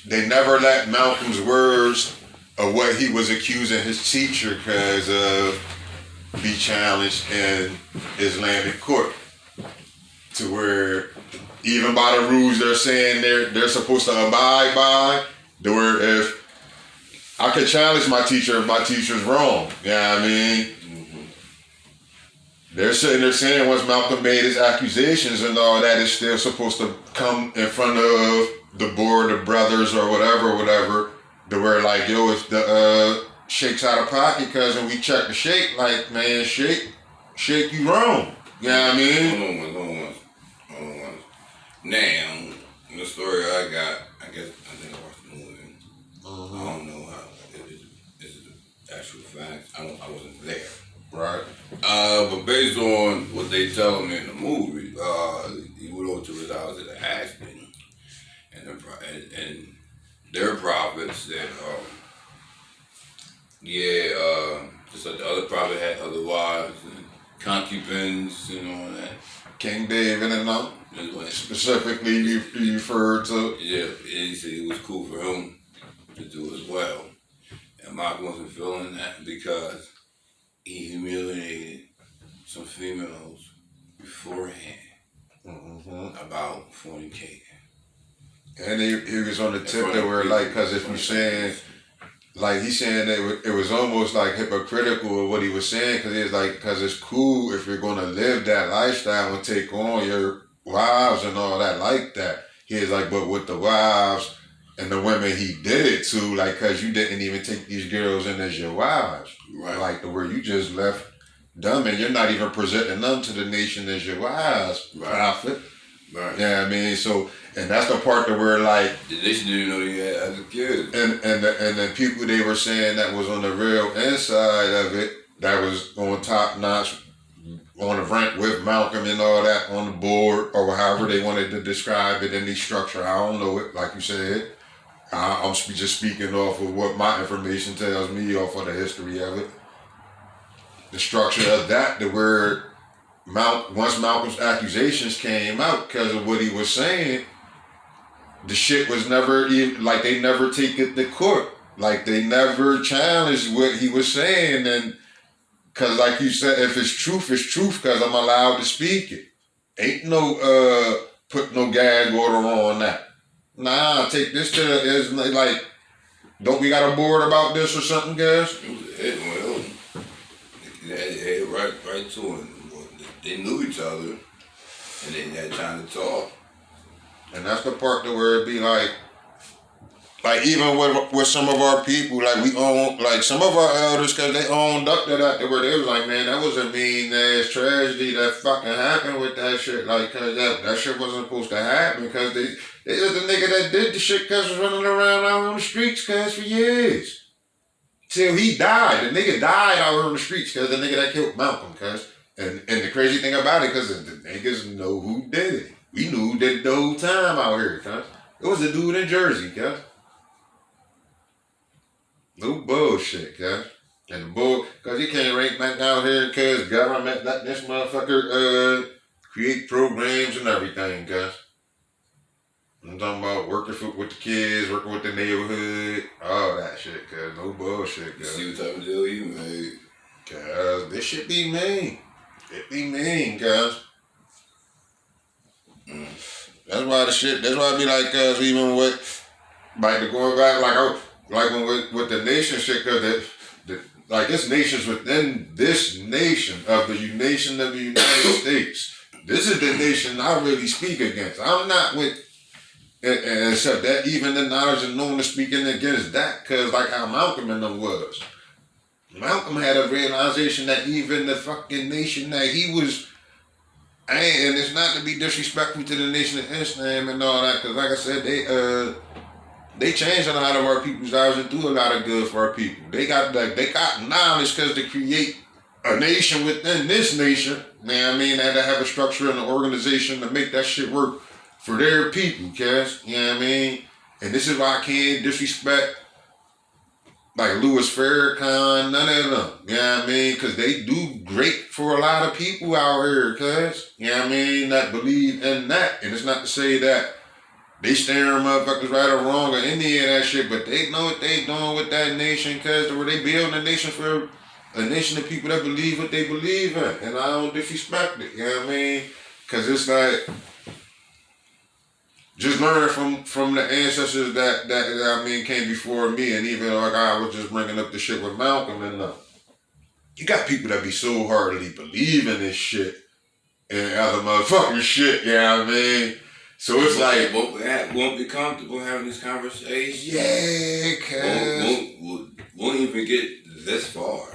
they never let Malcolm's words of what he was accusing his teacher because of be challenged in Islamic court, to where even by the rules they're saying they're supposed to abide by, to where if I could challenge my teacher if my teacher's wrong, you know what I mean? They're sitting there saying once Malcolm made his accusations and all that, it's still supposed to come in front of the board of brothers or whatever, to where like, yo, if the Sheikh's out of pocket, cause when we check the Sheikh, like, man, Sheikh, you wrong. You know what I mean? Hold on. Now, the story I got, I think I watched the movie. I don't know how, this is the actual facts. I wasn't there. Right. But based on what they tell me in the movie, he went over to his house at Ashton, and their prophet said, just like the other prophet had other wives and concubines and all that. King David and them. Specifically, you referred to. Yeah, he said it was cool for him to do as well. And Mark wasn't feeling that because he humiliated some females beforehand about fornicating. And he was on the tip that were like, because if you're saying, like he's saying that it was almost like hypocritical of what he was saying, because he's like, because it's cool if you're going to live that lifestyle and take on your wives and all that like that. He's like, but with the wives and the women he did it to, like, because you didn't even take these girls in as your wives. Right. Like, where you just left them and you're not even presenting them to the nation as your wives, right. Prophet. Right. Yeah, I mean, so, and that's the part that we're like, the nation didn't know he had as a kid. And the people they were saying that was on the real inside of it, that was on top notch, on the rank with Malcolm and all that on the board, or however they wanted to describe it in the structure. I don't know it, like you said. I'm just speaking off of what my information tells me, off of the history of it. The structure of that, the word once Malcolm's accusations came out because of what he was saying, the shit was never even, like, they never take it to court. Like, they never challenged what he was saying. And because, like you said, if it's truth, it's truth because I'm allowed to speak it. Ain't no put no gag order on that. Nah, take this to is like, don't we got a board about this or something, guys? Well, they right to it. They knew each other, and they had time to talk. And that's the part to where it be like even with some of our people, like we own, like some of our elders, because they owned up to that, where they was like, man, that was a mean ass tragedy that fucking happened with that shit, like, cause that shit wasn't supposed to happen, because they was the nigga that did the shit, cause was running around out on the streets, cause for years. Till he died. The nigga died out on the streets, cause the nigga that killed Malcolm, cause. And the crazy thing about it, cause the niggas know who did it. We knew who did it the whole time out here, cuz. It was a dude in Jersey, cuz. No bullshit, cuz. And the cuz he can't rank back down here, cuz government let this motherfucker create programs and everything, cuz. I'm talking about working with the kids, working with the neighborhood, all that shit, cuz. No bullshit, cuz. See what type of deal you made. Cuz this shit be mean. It be mean, cuz. That's why I be like, cuz, even with, like, going back, like when with the nation shit, cuz, like, this nation's within this nation of the nation of the United States. This is the nation I really speak against. I'm not with, and except that even the knowledge and knowing to speaking against that, cuz, like how Malcolm and them was. Malcolm had a realization that even the fucking nation that he was, and it's not to be disrespectful to the Nation of Islam and all that, because like I said, they changed a lot of our people's lives and do a lot of good for our people. They got knowledge because to create a nation within this nation, you know what I mean, they had to have a structure and an organization to make that shit work for their people, cuz, you know what I mean? And this is why I can't disrespect like Louis Farrakhan, none of them, you know what I mean? Because they do great for a lot of people out here, cuz, you know what I mean, that believe in that. And it's not to say that They staring motherfuckers right or wrong or any of that shit, but they know what they doing with that nation because they building a nation for a nation of people that believe what they believe in. And I don't disrespect it, you know what I mean? Because it's like, just learning from the ancestors that I mean came before me, and even like I was just bringing up the shit with Malcolm and you got people that be so hardly believe in this shit and other motherfucking shit, you know what I mean? So it's like, won't be comfortable having this conversation. Yeah, cuz. Won't even get this far.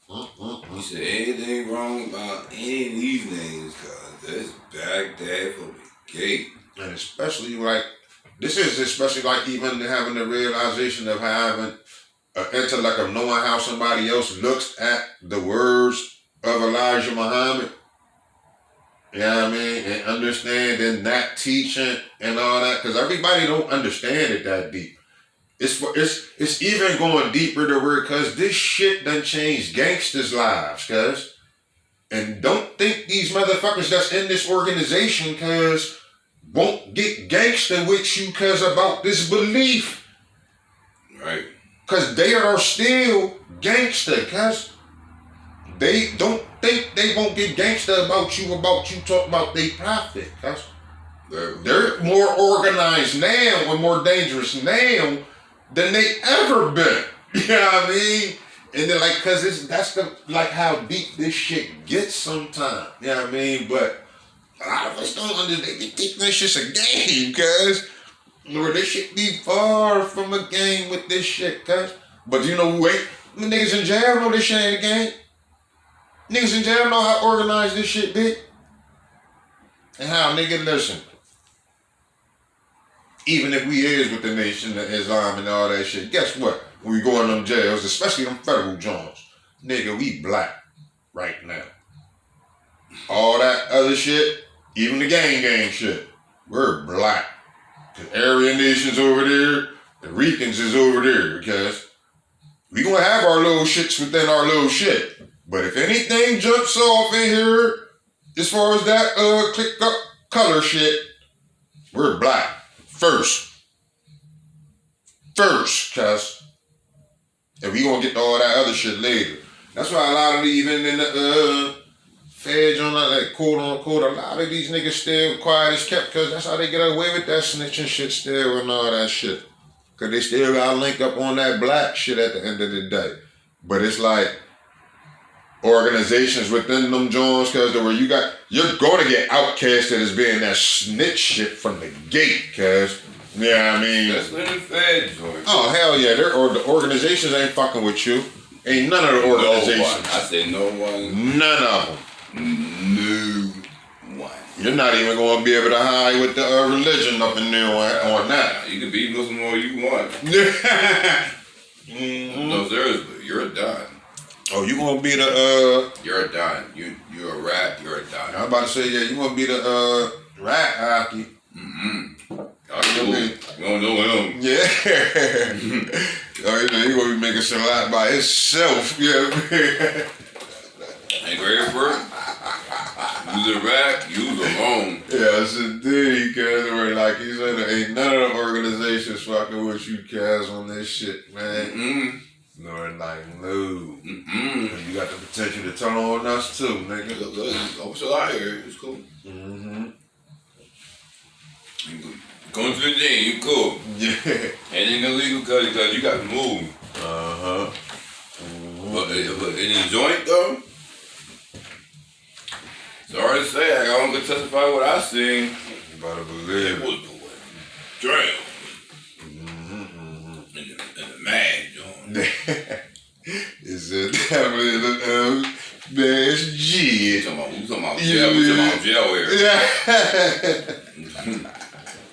You said anything wrong about any of these names, cuz that's Baghdad for the gate. And especially like, this is especially like even having the realization of having an intellect of knowing how somebody else looks at the words of Elijah Muhammad. You know what I mean? And understanding that teaching and all that. Because everybody don't understand it that deep. It's even going deeper to where, cuz this shit done changed gangsters' lives, cuz. And don't think these motherfuckers that's in this organization, cuz, won't get gangster with you, cuz, about this belief. Right. Cuz they are still gangster, cuz. They don't think they won't get gangster about you talk about they profit, cuz. They're more organized now and more dangerous now than they ever been. You know what I mean? And then like, cause that's how deep this shit gets sometimes. You know what I mean? But a lot of us don't understand. They think this shit's a game, cuz. Lord, this shit be far from a game with this shit, cuz. But you know, wait, the niggas in jail know this shit ain't a game. Niggas in jail know how organized this shit be. And how, nigga, listen. Even if we is with the Nation of Islam and all that shit, guess what? When we go in them jails, especially them federal joints, nigga, we black right now. All that other shit, even the gang shit, we're black. The Aryan Nation's over there, the Ricans is over there, because we gonna have our little shits within our little shit. But if anything jumps off in here, as far as that click up color shit, we're black. First, cuz. And we gonna get to all that other shit later. That's why a lot of even in the feds on that quote unquote, a lot of these niggas still quiet as kept, cause that's how they get away with that snitching shit still and all that shit. Cause they still gotta link up on that black shit at the end of the day. But it's like organizations within them joints, cause where you're gonna get outcasted as being that snitch shit from the gate, cause yeah, I mean, that's what the feds doing. Oh hell yeah, the organizations ain't fucking with you. Ain't none of the organizations. No one. I said no one. None of them. No one. You're not even gonna be able to hide with the religion up in there on that. You can be Muslim all you want. No, seriously, you're a don. Oh, you gonna be the You're a don. You're a rat. You're a don. I'm about to say, yeah, you gonna be the rat hockey. You don't know him. Yeah. Oh, you gonna be making Salat by himself. Yeah. Ain't ready for it? You's a rat. You's alone. Yes, indeed, cuz. Where like he said, ain't none of the organizations fucking with you, cuz, on this shit, man. Nor like, no. You got the potential to turn on us too, nigga. I'm still out here. It's cool. Going to the gym, you cool. Yeah. Anything illegal because you got to move. But in the joint though, sorry to say, I don't get testify what I seen. You better believe it. Was the drill. In the mad joint. It's definitely the best G. We talking about jail. We talking about jail here. Yeah.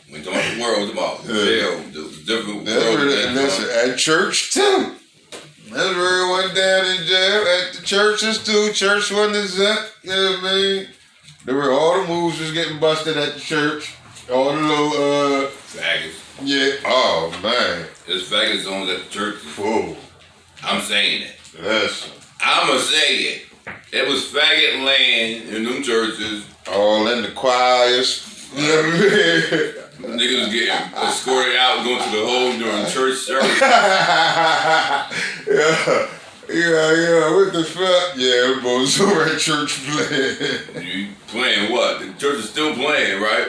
We talking about the world. We talking about jail. The different world. Listen, at church too. That's where it went down in jail. At the churches too. Church wasn't exempt. You know what I mean? There were all the moves was getting busted at the church. All the little faggots. Yeah. Oh man. There's faggot zones at the churches. Whoa. I'm saying it. Listen. I'ma say it. It was faggot land in them churches. All in the choirs. You know what I mean? Niggas was getting escorted out, going to the home during church service. Yeah, what the fuck? Yeah, boys over at church playing. You playing what? The church is still playing, right?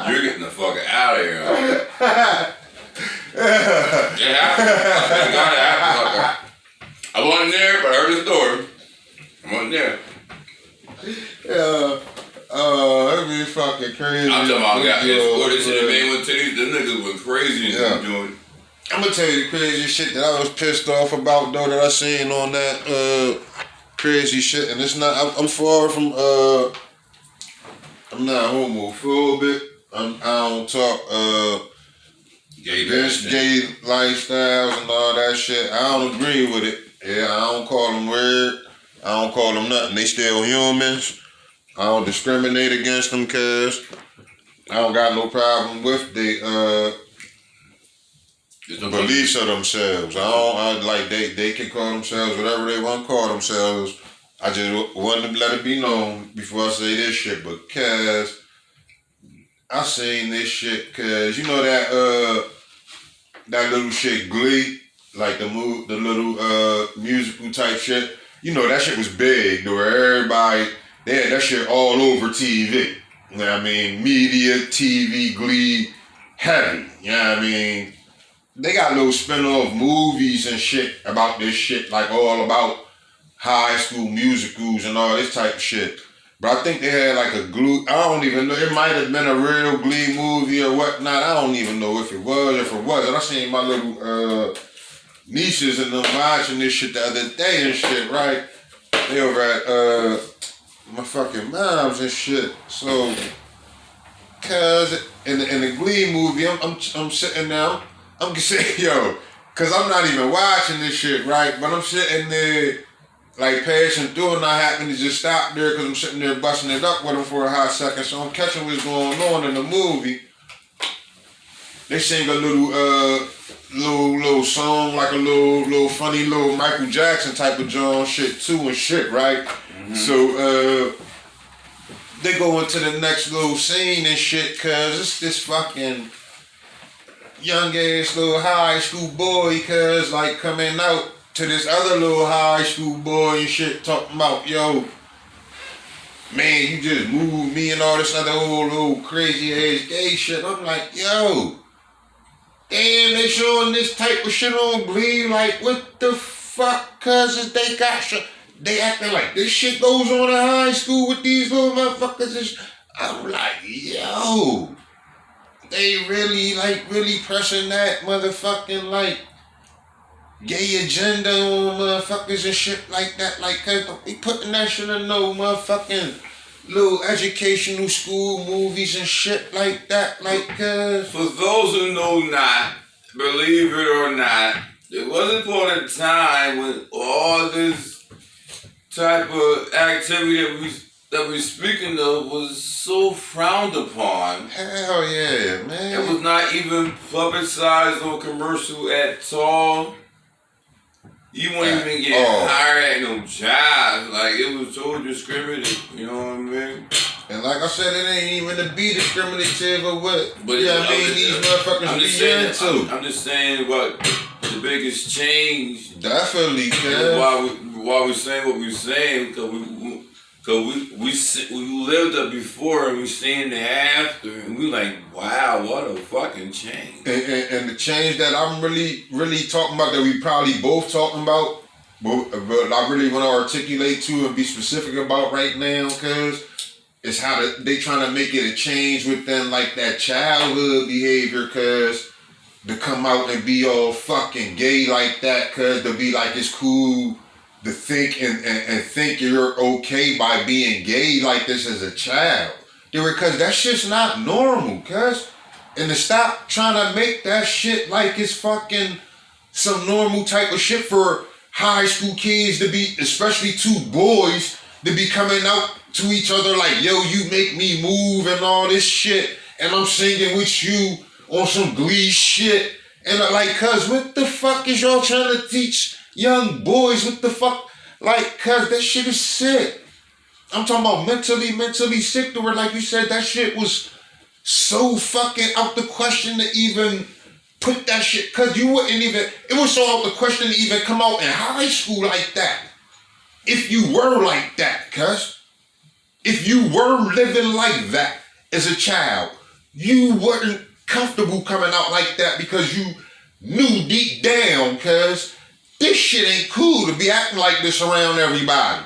You're getting the fuck out of here. It happened. Thank God it happened. I wasn't there, but I heard the story. I wasn't there. Yeah. That'd be fucking crazy. I'm talking about got escorted to the main with titties. Them niggas went crazy and doing. I'm gonna tell you the crazy shit that I was pissed off about though that I seen on that crazy shit, and it's not. I'm far from. I'm not homophobic. I don't talk gay lifestyles and all that shit. I don't agree with it. Yeah, I don't call them weird. I don't call them nothing. They still humans. I don't discriminate against them, cause I don't got no problem with they beliefs of themselves. They can call themselves whatever they want to call themselves. I just wanted to let it be known before I say this shit, because I seen this shit, cause you know that little shit Glee, like the little musical type shit. You know that shit was big, though. Everybody, they had that shit all over TV. You know what I mean? Media, TV, Glee, heavy. You know what I mean? They got little spin-off movies and shit about this shit, like all about high school musicals and all this type of shit. But I think they had like a Glee, I don't even know, it might have been a real Glee movie or whatnot. I don't even know if it was or if it wasn't. I seen my little nieces and them watching this shit the other day and shit, right? They over at my fucking mom's and shit. So, cause in the Glee movie, I'm sitting there, I'm saying, yo, cause I'm not even watching this shit, right? But I'm sitting there, like passing through, and I happen to just stop there because I'm sitting there busting it up with them for a hot second. So I'm catching what's going on in the movie. They sing a little song, like a little funny little Michael Jackson type of John shit too and shit, right? Mm-hmm. So they go into the next little scene and shit, cause it's this fucking young ass little high school boy, cause like coming out to this other little high school boy and shit, talking about, yo, man, you just moved me and all this other old little crazy ass gay shit. I'm like, yo, damn, they showing this type of shit on Glee. Like, what the fuck? Cause they acting like this shit goes on in high school with these little motherfuckers. I'm like, yo, they really pressing that motherfucking like gay agenda on motherfuckers and shit like that. Like, cause don't be putting that shit in no motherfucking little educational school movies and shit like that. Like, for those who know not, believe it or not, there was a point in time when all this type of activity that we're speaking of was so frowned upon. Hell yeah, man. It was not even publicized or commercial at all. You wouldn't even get hired at no job. Like, it was so discriminative, you know what I mean? And like I said, it ain't even to be discriminative or what. But yeah, I mean, these motherfuckers be into. I'm just saying what the biggest change. Definitely, Why we saying what we're saying, because we lived it before and we seen it after, and we like, wow, what a fucking change. And the change that I'm really talking about, that we probably both talking about, but I really want to articulate to and be specific about right now, because it's how they trying to make it a change within like that childhood behavior, because to come out and be all fucking gay like that, because to be like it's cool to think and think you're okay by being gay like this as a child. Because that shit's not normal, cuz. And to stop trying to make that shit like it's fucking some normal type of shit for high school kids to be, especially two boys, to be coming out to each other like, yo, you make me move and all this shit, and I'm singing with you on some Glee shit. And like, cuz, what the fuck is y'all trying to teach young boys? What the fuck? Like, cuz, that shit is sick. I'm talking about mentally sick to where, like you said, that shit was so fucking out the question to even put that shit, cause you wouldn't even, it was so out the question to even come out in high school like that. If you were like that, cuz. If you were living like that as a child, you weren't comfortable coming out like that because you knew deep down, cuz this shit ain't cool to be acting like this around everybody.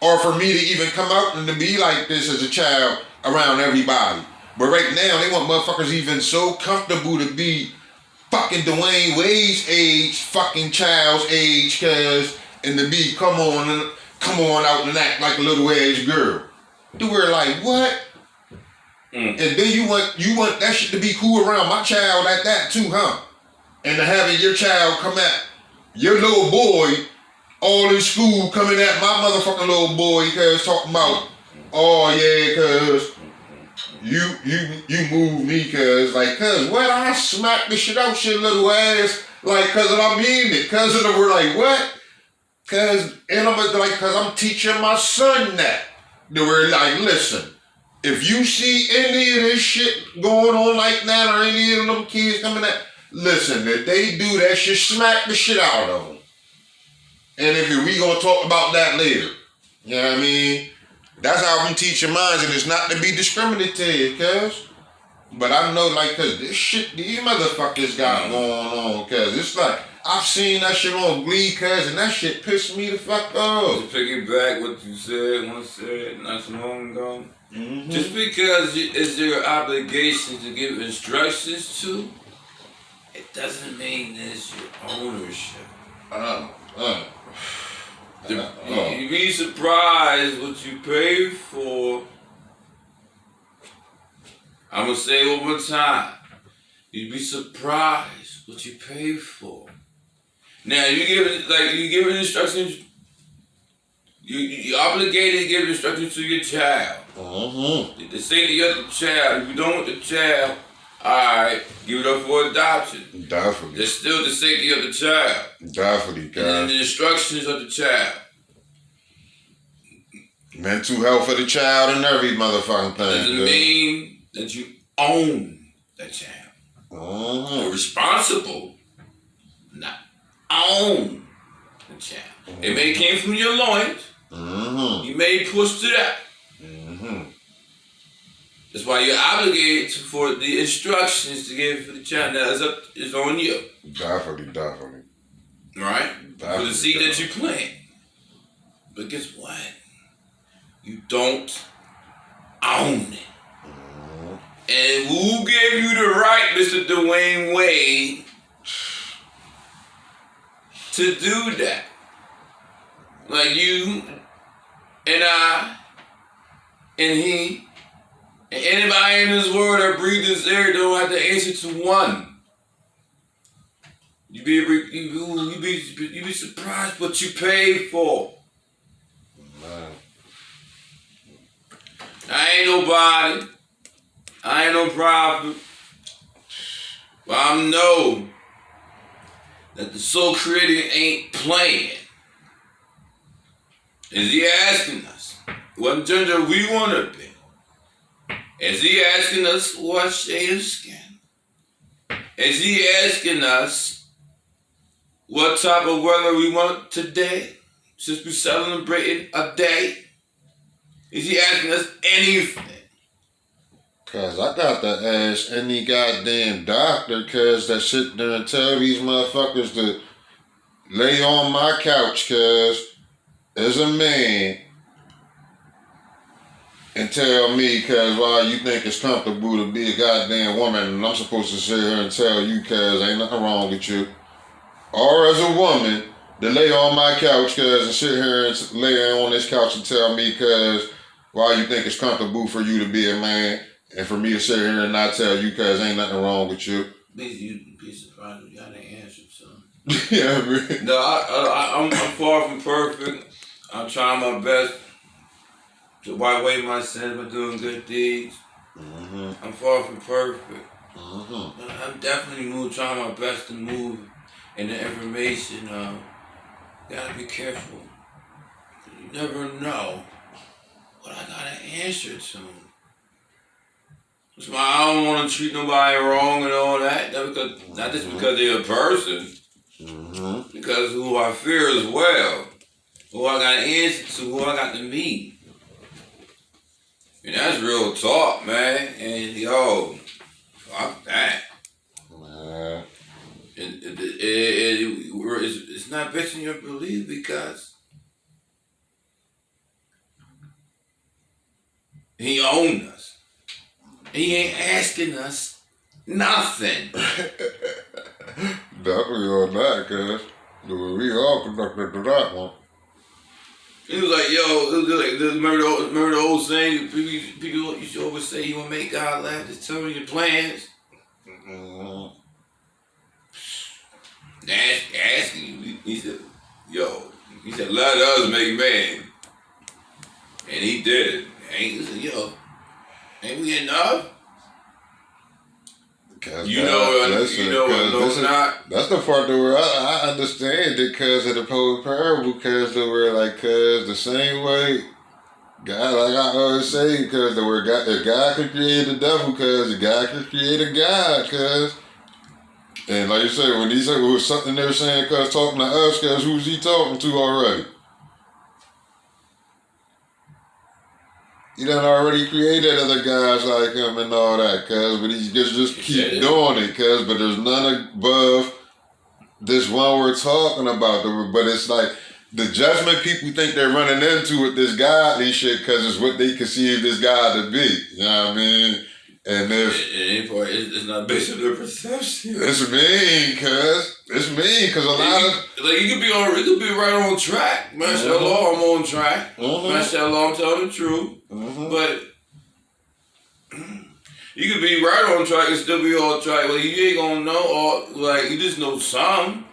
Or for me to even come out and to be like this as a child around everybody. But right now, they want motherfuckers even so comfortable to be fucking Dwayne Wade's age, fucking child's age, cuz, and to be, come on out and act like a little ass girl. They were like, what? And then you want that shit to be cool around my child at that too, huh? And to having your child come at your little boy all in school coming at my motherfucking little boy cuz talking about, oh yeah, cuz you move me cuz, like, cuz what, I smack the shit out your little ass, like, cuz I mean it, cuz of the word, like, what? Cuz, and I'm like, cuz I'm teaching my son that. They were like, listen, if you see any of this shit going on like that or any of them kids coming at, listen, if they do that shit, smack the shit out of them. And if we gonna talk about that later. You know what I mean? That's how I'm teaching minds, and it's not to be discriminatory, cuz. But I know, like, cuz this shit, these motherfuckers got going on, cuz. It's like, I've seen that shit on Glee, cuz, and that shit pissed me the fuck off. To piggyback what you said not so long ago, Mm-hmm. just because it's your obligation to give instructions to, it doesn't mean it's your ownership. You'd be surprised what you pay for. I'm gonna say it one more time. You'd be surprised what you pay for. Now you give instructions. You obligated to give instructions to your child. Mm-hmm. The safety of the child. If you don't want the child, alright, give it up for adoption. Definitely. There's still the safety of the child. Definitely, And then the instructions of the child. Mental health for the child and every motherfucking thing. Doesn't mean that you own the child. Mm-hmm. You're responsible, not own the child. Mm-hmm. It may came from your loins. Mm-hmm. You may push to that. Mm-hmm. That's why you're obligated for the instructions to give for the child. Now it's on you. Definitely. Right? For the seed that you plant. But guess what? You don't own it. Mm-hmm. And who gave you the right, Mr. Dwayne Wade, to do that? Like you and I and he and anybody in this world that breathes this air don't have to answer to one. You be surprised what you paid for. Man. I ain't nobody. I ain't no prophet. But I know that the soul creator ain't playing. Is he asking us what gender we want to be? Is he asking us what shade of skin? Is he asking us what type of weather we want today? Since we're celebrating a day? Is he asking us anything? Cause I got to ask any goddamn doctor, cause that sit there and tell these motherfuckers to lay on my couch, cause as a man, and tell me, cause why you think it's comfortable to be a goddamn woman, and I'm supposed to sit here and tell you, cause ain't nothing wrong with you. Or as a woman, to lay on my couch, cause and sit here and lay on this couch and tell me, cause why you think it's comfortable for you to be a man, and for me to sit here and not tell you, cause ain't nothing wrong with you. You'd be surprised if y'all didn't answer, son. Yeah, man. No, I'm far from perfect. I'm trying my best to wipe away my sins by doing good deeds. Mm-hmm. I'm far from perfect. Mm-hmm. I'm definitely trying my best to move in the information. Gotta be careful. You never know what I gotta answer to. That's why I don't want to treat nobody wrong and all that. Not just because they're a person, because who I fear as well, who I got to answer to, who I got to meet. And that's real talk, man. And yo, fuck that. It's not based on your belief because he owned us. He ain't asking us nothing. Definitely on that, cuz we all conducted to that one. He was like, yo, it was like, remember the old saying? People used to always say, you want to make God laugh, just tell me your plans. Asking you, he said, let us make man. And he did. And he said, yo, ain't we enough? That's the part that where I understand it because of the whole parable, because they were like, cause the same way God, like I always say, because the word God, if God could create the devil, cause God could create a God, cause. And like you said, when he said it was something they were saying, cause talking to us, cause who's he talking to already? He done already created other guys like him and all that, cuz, but he just keep doing it, cuz, but there's none above this one we're talking about. But it's like the judgment people think they're running into with this godly shit, cuz it's what they conceive this God to be. You know what I mean? And if it's not based on their perception. It's mean, cuz. It's mean, cuz a lot of you could be right on track. Mashallah, I'm on track. Mashallah, I'm telling the truth. But you could be right on track and still be on track. Well, you ain't gonna know all. Like you just know some.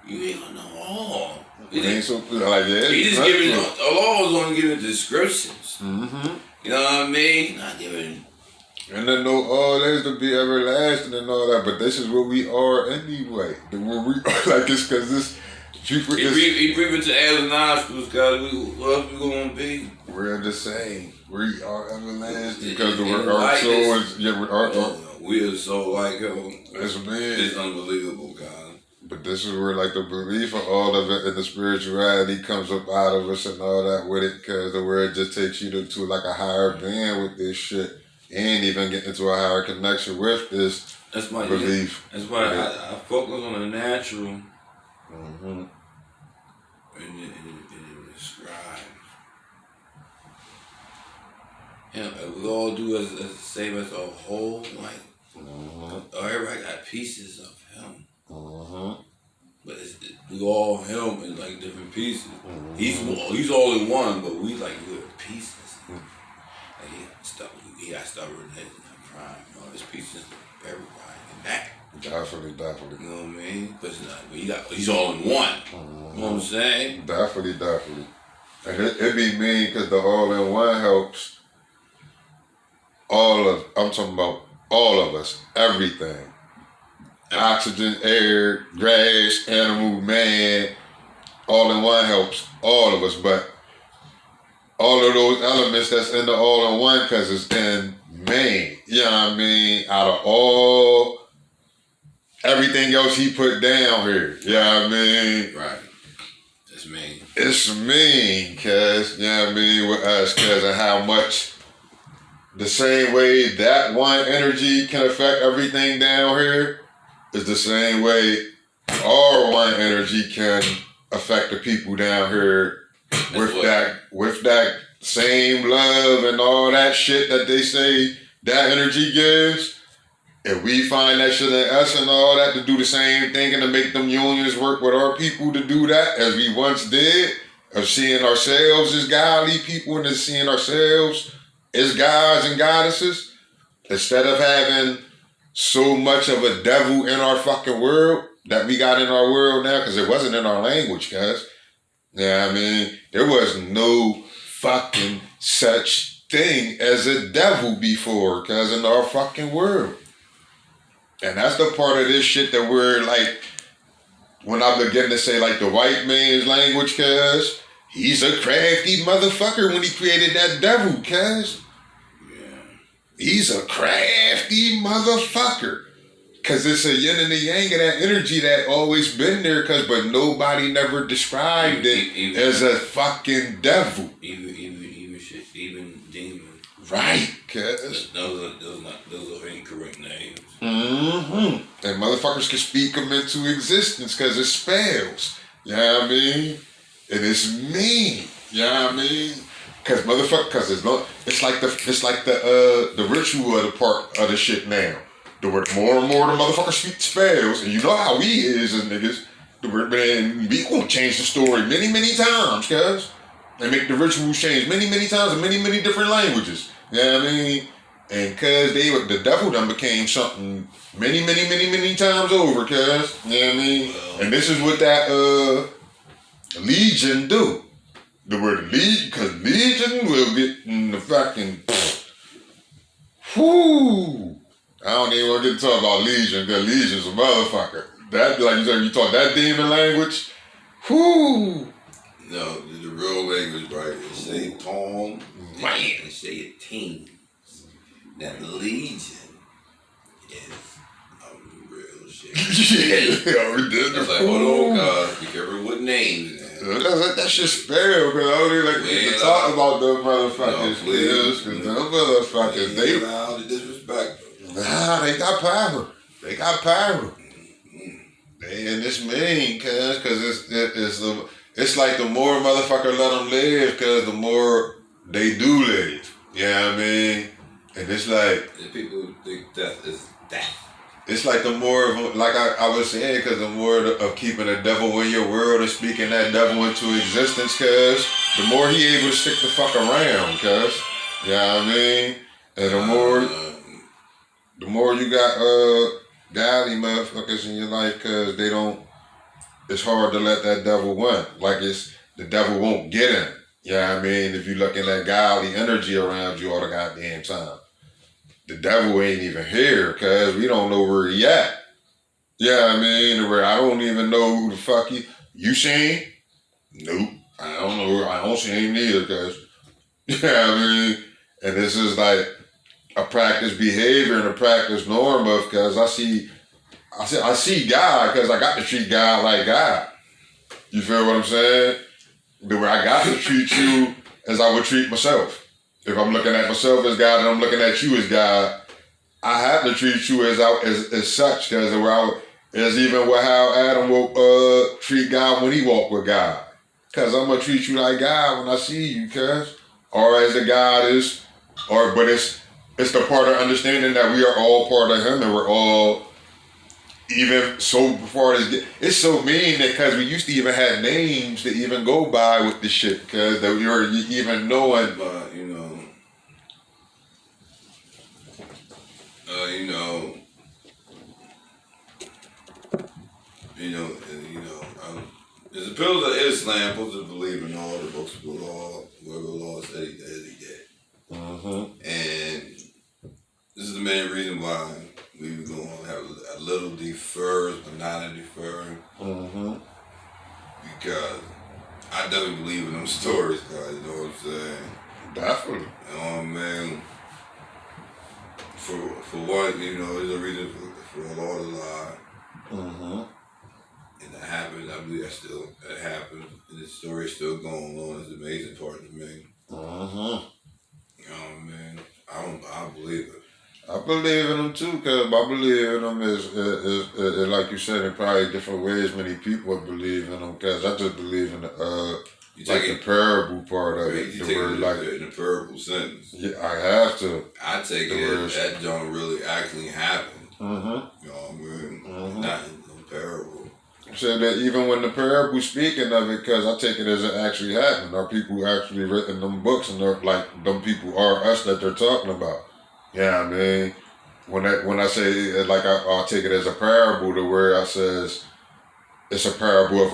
You ain't gonna know all. He just giving. Allah was only giving descriptions. You know what I mean? He's not giving. And then know all this to be everlasting and all that, but this is what we are anyway. When we like it's because this people. He breathed into Adam's nostrils, guys. What else we gonna be? We're the same. We are everlasting because our soul is. We are so like him. It's It's unbelievable, guys. But this is where like the belief of all of it and the spirituality comes up out of us and all that with it, because the word just takes you to like a higher band with this shit. And even get into a higher connection with this belief. That's why I focus on the natural. And it describes. We all do as the same as a whole. Like, everybody got pieces of him. But we all him in like different pieces. He's all in one, but we like we're pieces. Like he got stubbornness and prime. All his pieces of everybody and that. Definitely. You know what I mean? But he's all in one. You know what I'm saying? Definitely. And it be mean because the all in one helps I'm talking about all of us, everything. Oxygen, air, grass, animal, man, all in one helps all of us, but all of those elements that's in the all in one because it's in man. You know what I mean? Out of everything else he put down here. You know what I mean? Right. That's mean. It's mean, cuz, you know what I mean, with us, cuz of how much the same way that one energy can affect everything down here is the same way our one energy can affect the people down here with that same love and all that shit that they say that energy gives. If we find that shit in us and all that to do the same thing and to make them unions work with our people to do that as we once did, of seeing ourselves as godly people and as seeing ourselves as gods and goddesses, instead of having so much of a devil in our fucking world that we got in our world now, because it wasn't in our language, guys. Yeah, I mean, there was no fucking such thing as a devil before, cause in our fucking world. And that's the part of this shit that we're like, when I begin to say like the white man's language, cuz he's a crafty motherfucker when he created that devil, cuz. He's a crafty motherfucker. Cause it's a yin and a yang of that energy that always been there. But nobody never described it as a fucking devil. Even demon. Right, cuz. Those are incorrect names. And motherfuckers can speak them into existence because it's spells. You know what I mean? And it's mean. You know what I mean? Cause it's like the ritual of the part of the shit now. The word more and more the motherfuckers speak spells, and you know how we is as niggas. The word man, we gonna change the story many, many times, cuz. And make the rituals change many, many times in many, many different languages. You know what I mean? And cuz the devil done became something many, many, many, many times over, cuz. You know what I mean? And this is what that legion do. The word legion, cause legion will get in the fucking whoo. I don't even want to get to talk about legion, cause legion's a motherfucker. That, like you said, you talk that demon language, whoo. No, the real language, right? They say tong, Man. They say it teens. Now the legion is real shit. Yeah, we did. It's like, hold on, God, be careful with names. That shit spell, cause I don't even like to talk about them motherfuckers. Cause them motherfuckers, they allow the disrespect. Nah, they got power. They got power. And it's mean, cause it's like the more motherfucker let them live, cause the more they do live. You know what I mean? And it's like the people think death is death. It's like the more of, like I was saying, cause the more of keeping the devil in your world and speaking that devil into existence, cause the more he able to stick the fuck around, cause you know what I mean? And the more you got godly motherfuckers in your life, cause it's hard to let that devil win. Like the devil won't get in. You know what I mean? If you looking at godly energy around you all the goddamn time. The devil ain't even here, cause we don't know where he at. You know what I mean? Where I don't even know who the fuck you seen? Nope. I don't know. I don't see him either, cause you know what I mean? And this is like a practice behavior and a practice norm of, cause I see God, cause I got to treat God like God. You feel what I'm saying? The way I got to treat you as I would treat myself. If I'm looking at myself as God and I'm looking at you as God, I have to treat you as such, cause as even with how Adam will treat God when he walked with God. Cause I'm gonna treat you like God when I see you, cuz. Or as the God is, but it's the part of understanding that we are all part of him and we're all even so far as it's so mean that cause we used to even have names to even go by with this shit, cause that you're even knowing. But there's the pillars of Islam supposed to believe in all the books of the law, whatever the law said he did, he did. And this is the main reason why we were going to have a little defers, but not a deferring. Because I definitely believe in them stories, guys, you know what I'm saying? Definitely. Oh, man. For one, there's a reason for a law to lie. And that happens. I believe that happens. And the story is still going on. It's the amazing part to me. Oh, man. I believe it. I believe in them too, cause I believe in them is like you said, in probably different ways. Many people believe in them, cause I just believe in the parable part of it. You take it in the parable sense. Yeah, I have to. I take it that don't really actually happen. You know what I mean? Not in the parable. Said that even when the parable speaking of it, cause I take it as it actually happened. Are people actually written them books, and they're like them people are us that they're talking about. Yeah, I mean, when I say it, like I'll take it as a parable to where I says it's a parable of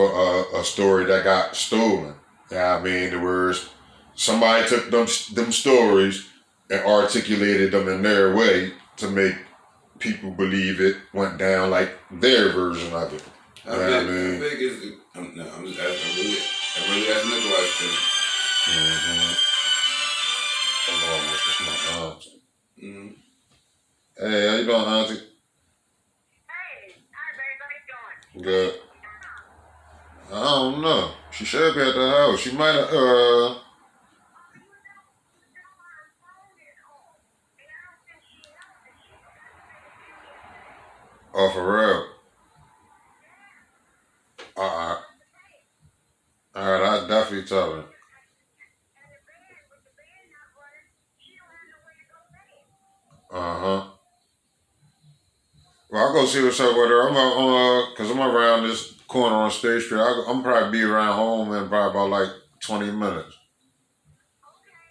a story that got stolen. Yeah, I mean, the words somebody took them stories and articulated them in their way to make people believe it went down like their version of it. How big is it? I'm just asking. I'm really asking the question. Hold on, it's my mom's. Mm-hmm. Hey, how you doing, Auntie? Hey, hi babe, how you doing? Good. I don't know. She should be at the house. She might have, Her phone is off, and I don't think she knows that she forgot to pay the bill yesterday. oh, for real. Yeah, Alright. forgot to pay it. Alright, I definitely tell her. And the band, with the band not running, she don't have no way to go pay it. Uh-huh. Well, I'll go see what's up with her. Cause I'm around this corner on State Street. I'm probably be around home in probably about like 20 minutes. Okay,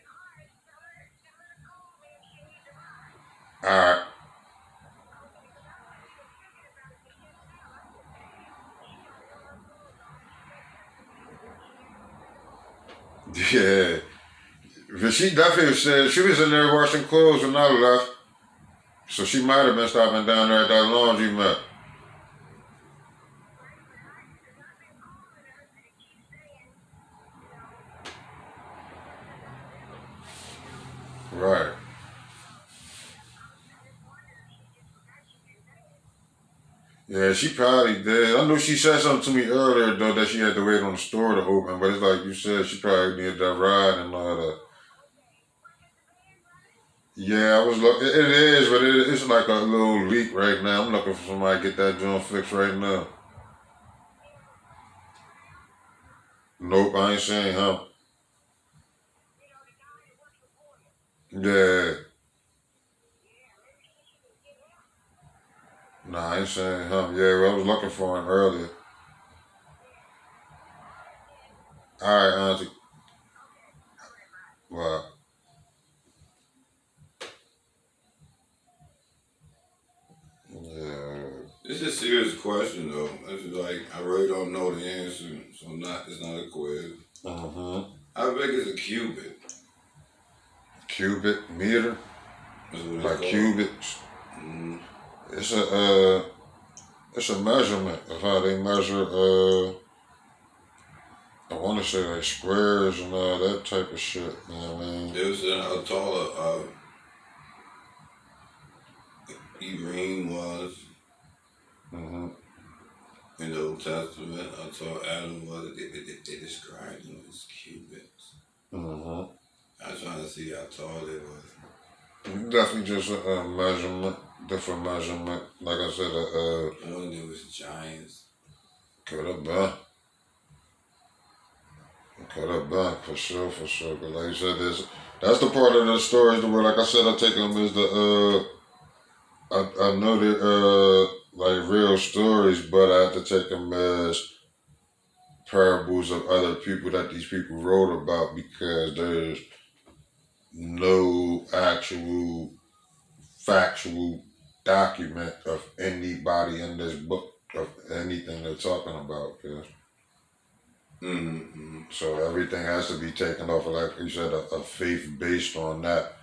all right, tell her to call me if she needs a ride. Alright. Okay, 'cause I wasn't even thinking about it till just now. I said, dang, she don't know her phone's off. She better check to see if she ain't gonna pay the phone bill. Yeah. But she definitely said she was in there washing clothes when I left. So she might have been stopping down there at that laundry mat. Right, because I've been calling her and it keeps saying, you know, something about bill. Right. I just wondered if she just forgot she didn't pay it. Yeah, she probably did. I know she said something to me earlier though that she had to wait on the store to open, but it's like you said, she probably needed that ride and all that. Okay. What is the band running? Yeah, I was looking. It is, but it's like a little leak right now. I'm looking for somebody to get that joint fixed right now. You ain't gonna call now? Nope, I ain't saying him. You know, the guy that works for you. Yeah, Yeah, maybe see if you can get him. nah, I ain't saying him. Yeah, well, I was looking for him earlier. Yeah. All right then. All right, Auntie. Okay. All right, bye. Well, yeah, It's a serious question though. It's like I really don't know the answer, so it's not a quiz. How big is a cubit? Cubit meter, That's what it's like called. cubits. Mm-hmm. It's a measurement of how they measure. I want to say like squares and all that type of shit. You know what I mean? There was a taller Ibrahim was Mm-hmm. in the Old Testament. How tall Adam was. They described him as cubits. Mm-hmm. I was trying to see how tall they was. Definitely just a measurement, different measurement. Like I said, I wonder if it was giants. could have been. Could have been, for sure, for sure. But like you said, that's the part of the stories where, like I said, I take them as I know they're, like real stories, but I have to take them as parables of other people that these people wrote about because there's no actual factual document of anybody in this book of anything they're talking about. Cause Mm-hmm. so everything has to be taken off of, like you said, a faith based on that.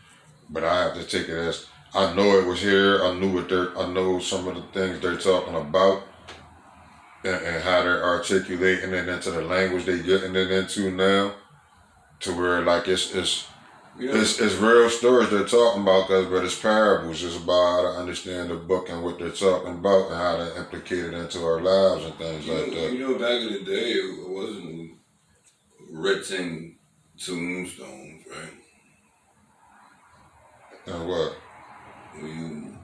But I have to take it as I know it was here. I know some of the things they're talking about and how they're articulating it into the language they're getting it into now. To where like You know, it's real stories they're talking about, but it's parables. It's about how to understand the book and what they're talking about and how to implicate it into our lives and things like that. back in the day, it wasn't written tombstones, right? And what? When you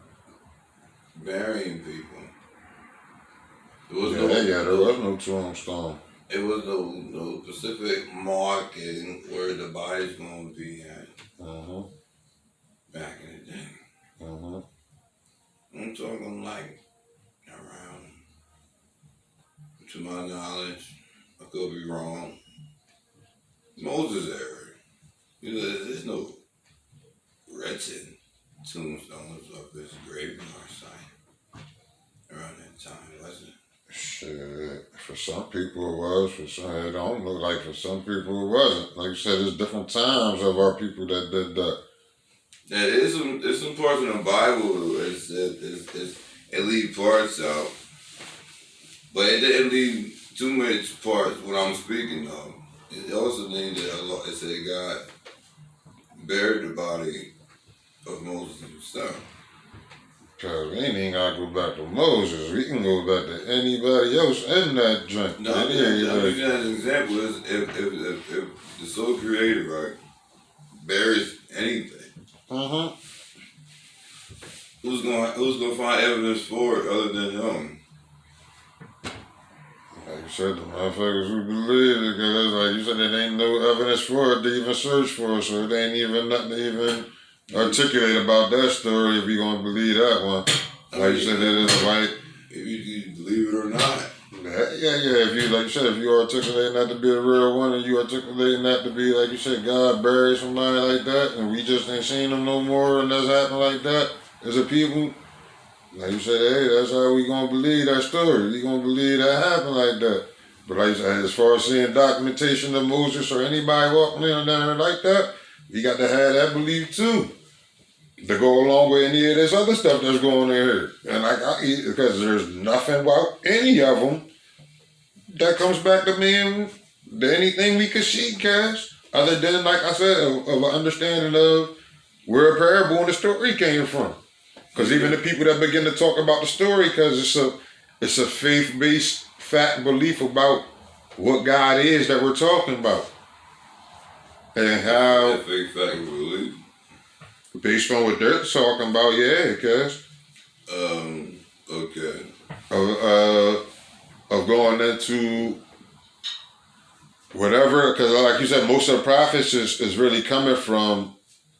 burying people, there was There was no tombstone. it was no specific marking where the body's gonna be at Uh-huh. back in the day. Uh-huh. I'm talking like around, to my knowledge, I could be wrong. Moses era. You know, there's no written tombstones of his graveyard site around that time, wasn't it? Shit. For some people it was. For some, it don't look like for some people it wasn't. Like you said, there's different times of our people that did that. Yeah, there's some parts in the Bible where it leave parts out, but it didn't leave too much parts when I'm speaking of. It also named it a lot. It said God buried the body of Moses' stuff. Cause we ain't even gotta go back to Moses. We can go back to anybody else in that joint. No, I'm using that as an example. Is if the sole creator, right, buries anything, who's gonna find evidence for it other than him? Like you said, the motherfuckers who believe it, because it's like you said, there ain't no evidence for it to even search for, so it ain't even nothing to even articulate about that story if you gonna believe that one. Like you said, that is like, if you believe it or not. Yeah. If you, like you said, if you articulating that to be a real one, and you articulating that to be, like you said, God buried somebody like that, and we just ain't seen them no more, and that's happening like that as a people. Like you said, hey, that's how we gonna believe that story. We gonna believe that happened like that. But like you said, as far as seeing documentation of Moses or anybody walking in down there like that, we got to have that belief too, to go along with any of this other stuff that's going on here. And like because there's nothing about any of them that comes back to being anything we could see, Cass, other than, like I said, of an understanding of where a parable and the story came from. Because even the people that begin to talk about the story, because it's a faith-based fact belief about what God is that we're talking about. And how... Faith fact belief? Based on what they're talking about, yeah, Cass. Okay. Of going into whatever, because like you said, most of the prophets is really coming from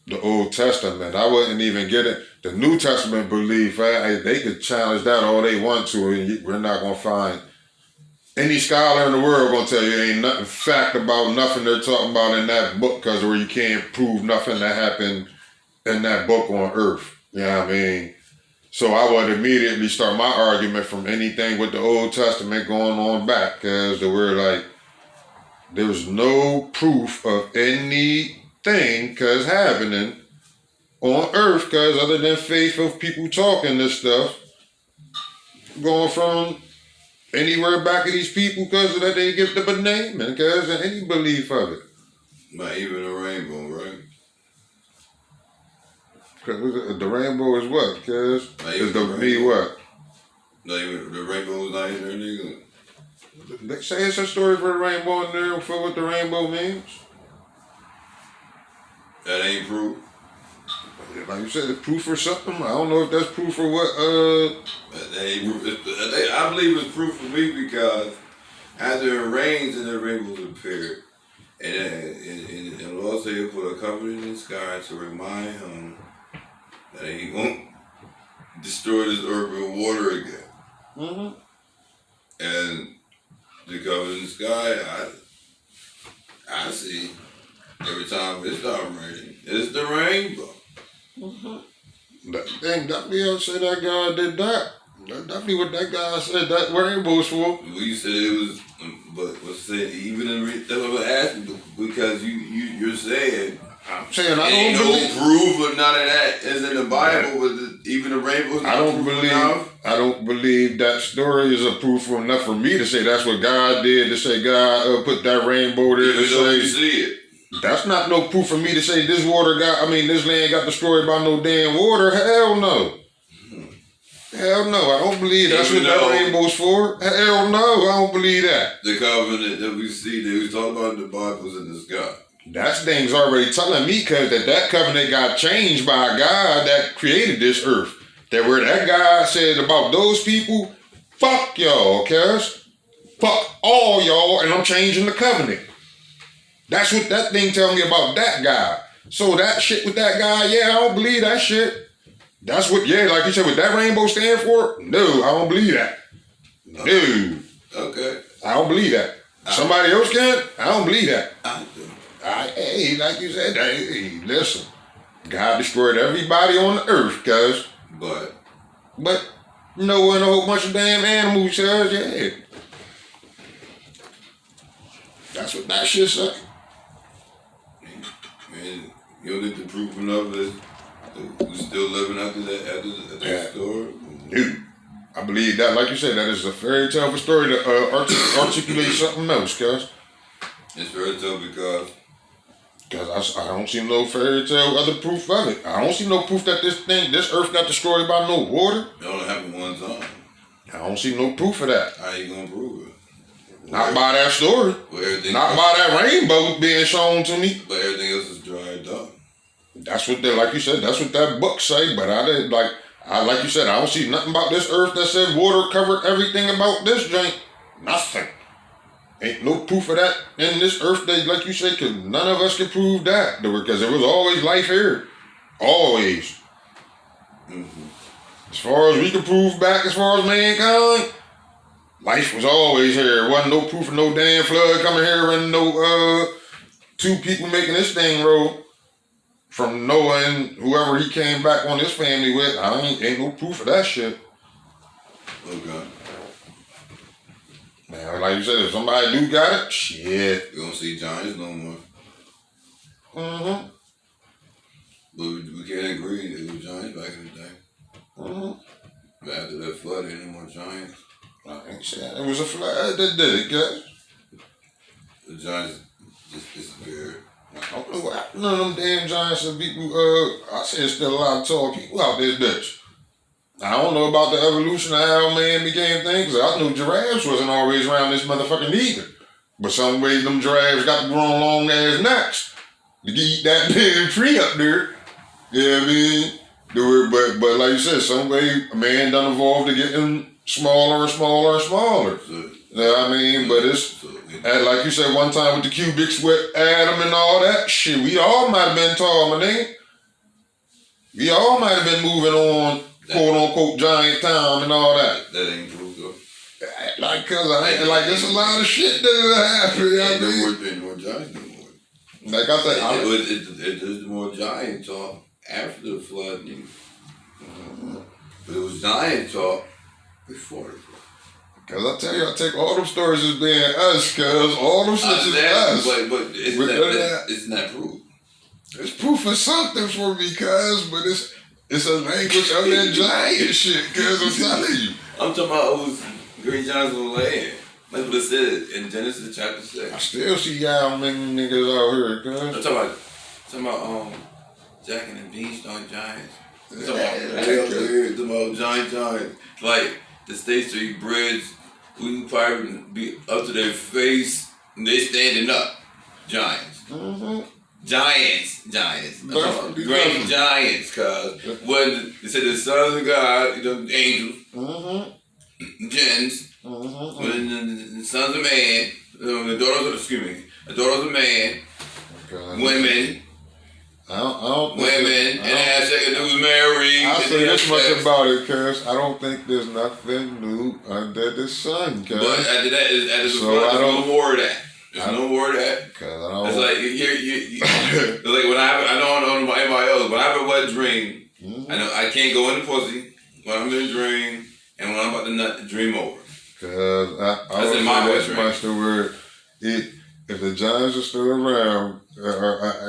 the Old Testament. I wouldn't even get it. The New Testament belief, they could challenge that all they want to, and we're not going to find any scholar in the world going to tell you ain't nothing fact about nothing they're talking about in that book, because where you can't prove nothing that happened in that book on earth. You know what I mean? So I would immediately start my argument from anything with the Old Testament going on back, because we're like, there's no proof of anything cause happening on earth, because other than faith of people talking this stuff, going from anywhere back of these people, because of that they give them a name, and because of any belief of it. Not even a rainbow, right? Because the rainbow is what? Because it's the me what? Not even the rainbow is not even there, nigga. They say it's a story for the rainbow in there for what the rainbow means. That ain't proof. Like you said, it's proof for something. I don't know if that's proof for what. That ain't proof. I believe it's proof for me because after it rains and the rainbows appear, and the Lord said He'll put a covenant in the sky to remind Him that He won't destroy this earth with water again. Mm-hmm. And the covenant in the sky, I see every time it starts raining, it's the rainbow. Mm-hmm. Definitely I'll say that God did that. That's definitely what that guy said that rainbow's for. We said it was, but what's said even in that's what I'm asking, because you're saying I'm saying I ain't don't no believe proof of none of that is in the Bible, but even the rainbow's not proof enough. I don't believe that story is a proof enough for me to say that's what God did, to say God put that rainbow there to say you see it. That's not no proof for me to say this land got destroyed by no damn water. Hell no. Hell no, I don't believe that's what that rainbow's for. Hell no, I don't believe that. The covenant that we see that we talk about in the Bible's in the sky. That thing's already telling me, cause that covenant got changed by a God that created this earth. That where that God said about those people, fuck y'all, cuz. Fuck all y'all, and I'm changing the covenant. That's what that thing tell me about that guy. So that shit with that guy, yeah, I don't believe that shit. That's what, yeah, like you said, what that rainbow stand for? No, I don't believe that. No. Okay. I don't believe that. Somebody else can? I don't believe that. I do. Hey, like you said, hey, listen. God destroyed everybody on the earth, cuz. But Noah and a whole bunch of damn animals, cuz, yeah. That's what that shit say. Man, you don't need to prove enough that we're still living after that story. Dude, I believe that, like you said, that is a fairy tale of a story to articulate something else, cuz. It's fairy tale because Because I don't see no fairy tale other proof of it. I don't see no proof that this earth got destroyed by no water. It only happened one time. I don't see no proof of that. How you gonna prove it? Not by that story. Not by that rainbow being shown to me. But everything else is dried up. That's what like you said, that's what that book say. But I didn't like you said, I don't see nothing about this earth that said water covered everything about this joint. Nothing. Ain't no proof of that in this earth that, like you say, cause none of us can prove that. Because there was always life here. Always. As far as we can prove back, as far as mankind, life was always here. There wasn't no proof of no damn flood coming here and no two people making this thing roll. From Noah and whoever he came back on his family with, ain't no proof of that shit. Okay. Man, like you said, if somebody do got it, shit. You don't see giants no more. Mm-hmm. But we can't agree that it was giants back in the day. Mm-hmm. But after that flood, ain't no more giants. I ain't saying it was a flood that did it, guys. The giants just disappeared. I don't know what happened to them damn giants and people. I say there's still a lot of tall people out this bitch. I don't know about the evolution of how man became things. I knew giraffes wasn't always around this motherfucking either. But some way them giraffes got to grow long ass necks to eat that damn tree up there. Yeah, I mean, do it. But like you said, some way a man done evolved to getting smaller and smaller and smaller. So, you know what I mean? But it's and like you said one time with the cubics with Adam and all that shit. We all might have been tall, my nigga. We all might have been moving on. "Quote unquote giant time" and all that. That ain't true though. Like, cause there's a lot of shit that happened. Ain't no more giants no more. Like I said, it was more giant talk after the flood. But it was giant talk before the flood. Cause I tell you, I take all them stories as being us, cause all them shit is us. But it's not proof. It's proof of something for me, cuz, but it's a language of that giant shit, cuz I'm telling you. I'm talking about who's green giants on the land. That's what it said in Genesis chapter 6. I still see y'all many niggas out here, cuz. I'm talking about Jack and the Beanstalk giants. I'm talking about giants. Like the State Street Bridge, we would probably be up to their face and they standing up. Giants. Mm-hmm. Giants. Great giants, cuz when they said the sons of God, angels, jinns, when the sons of man, the daughters of man, women, women, and it was Mary. I'll say this much about it, cuz I don't think there's nothing new under the sun, cuz. But after that, there's no more of that. There's no more of that. Cause I don't. It's like it's like when I don't know anybody else. When I have a wet dream, I know I can't go in the pussy when I'm in a dream, and when I'm about to nut, the dream over. Cause I that's in my wet dream. Much to where if the giants are still around,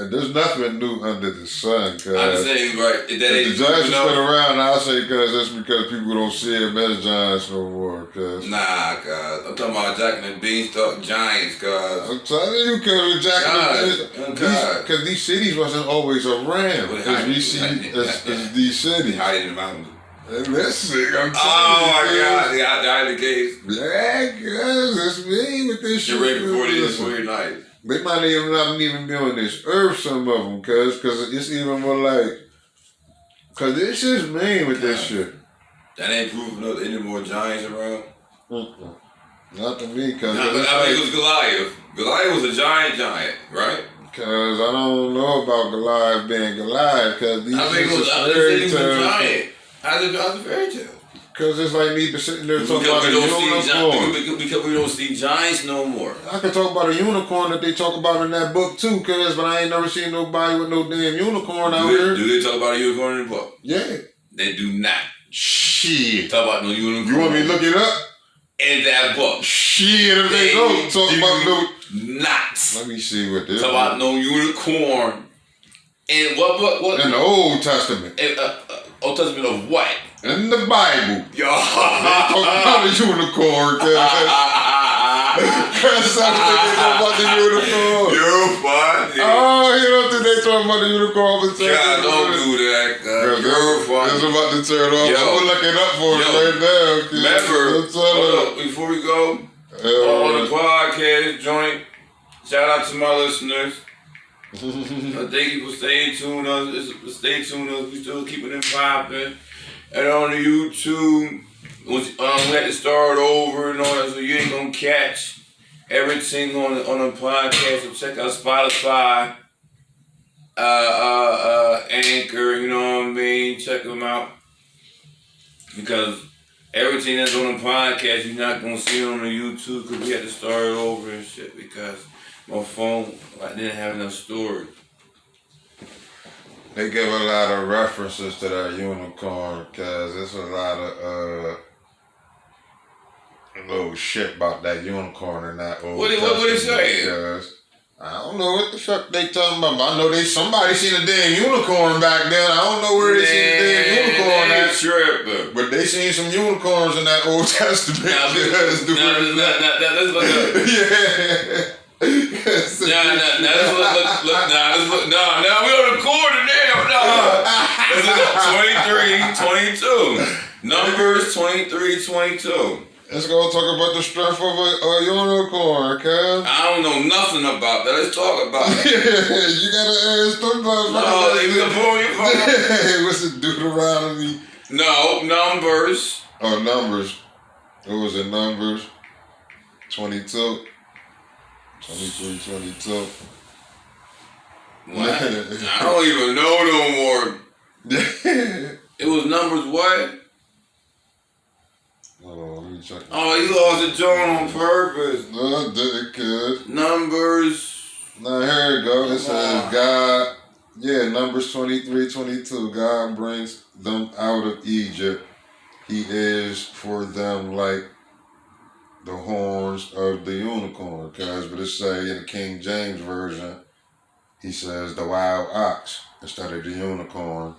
there's nothing new under the sun. Cause I'm just saying, right? If the giants are still around, I'll say that's because people don't see them as giants no more. Cause nah, cuz I'm talking about Jack and the Beanstalk giants, cuz I'm telling you, cuz Jack and the because these cities wasn't always around. As we see as these cities hiding in the mountains. Listen, I'm telling you. Oh my God, they died in the caves. Yeah, cuz it's me with this shit. You're ready before your night. They might not even be on this earth, some of them, cuz it's even more like, cuz this is mean with this shit. That ain't proof of any more giants around. Not to me, cuz. Nah, but I think it was Goliath. Goliath was a giant, right? Cuz I don't know about Goliath being Goliath, cuz these fairy tales. How's it fairy tale? Cause it's like me sitting there talking about a unicorn. Because we don't see giants no more. I can talk about a unicorn that they talk about in that book too, cuz, but I ain't never seen nobody with no damn unicorn out here. Do they talk about a unicorn in the book? Yeah. They do not. Shit. Talk about no unicorn. You want me to look it up? In that book. Shit, if they don't talk about no. Not. Let me see what this. Talk about no unicorn. In what book? What? In the Old Testament. Old Testament of what? In the Bible. Yo. They talk about a unicorn, cuz. Cause I think they talking about the unicorn. You're funny. Oh, you don't think they talking about the unicorn? God, don't do that, God. You're funny. It's about to turn off. I'm gonna look it up for you right now. Okay? Remember, hold up, before we go, on the podcast joint, shout out to my listeners. Thank you for staying tuned. Stay tuned. We still keeping it popping. And on the YouTube, we had to start over and all that, so you ain't gonna catch everything on the podcast. So check out Spotify, Anchor. You know what I mean? Check them out because everything that's on the podcast you're not gonna see on the YouTube because we had to start over and shit because my phone I didn't have enough storage. They give a lot of references to that unicorn because there's a lot of little shit about that unicorn in that old What they say? Because I don't know what the fuck they talking about. But I know somebody seen a damn unicorn back then. I don't know where they seen the damn unicorn at. Tripping. But they seen some unicorns in that Old Testament. Let's look up. Yeah. Now we on the corner now. Let's look up 23, 22. Numbers 23, 22. Let's go talk about the strength of a unicorn, okay? I don't know nothing about that. Let's talk about it. You gotta ask them about No, they can pull your phone. What's it, Deuteronomy? No, Numbers. Oh, Numbers. What was it, Numbers? 22. 23, 22. What? I don't even know no more. It was Numbers what? Oh, let me check. Oh, you lost the joint on purpose. No, I didn't, cuz. Numbers. Now, here it goes. It says God. Yeah, Numbers 23, 22. God brings them out of Egypt. He is for them like the horns of the unicorn, cuz, but it say in the King James Version, he says the wild ox instead of the unicorn.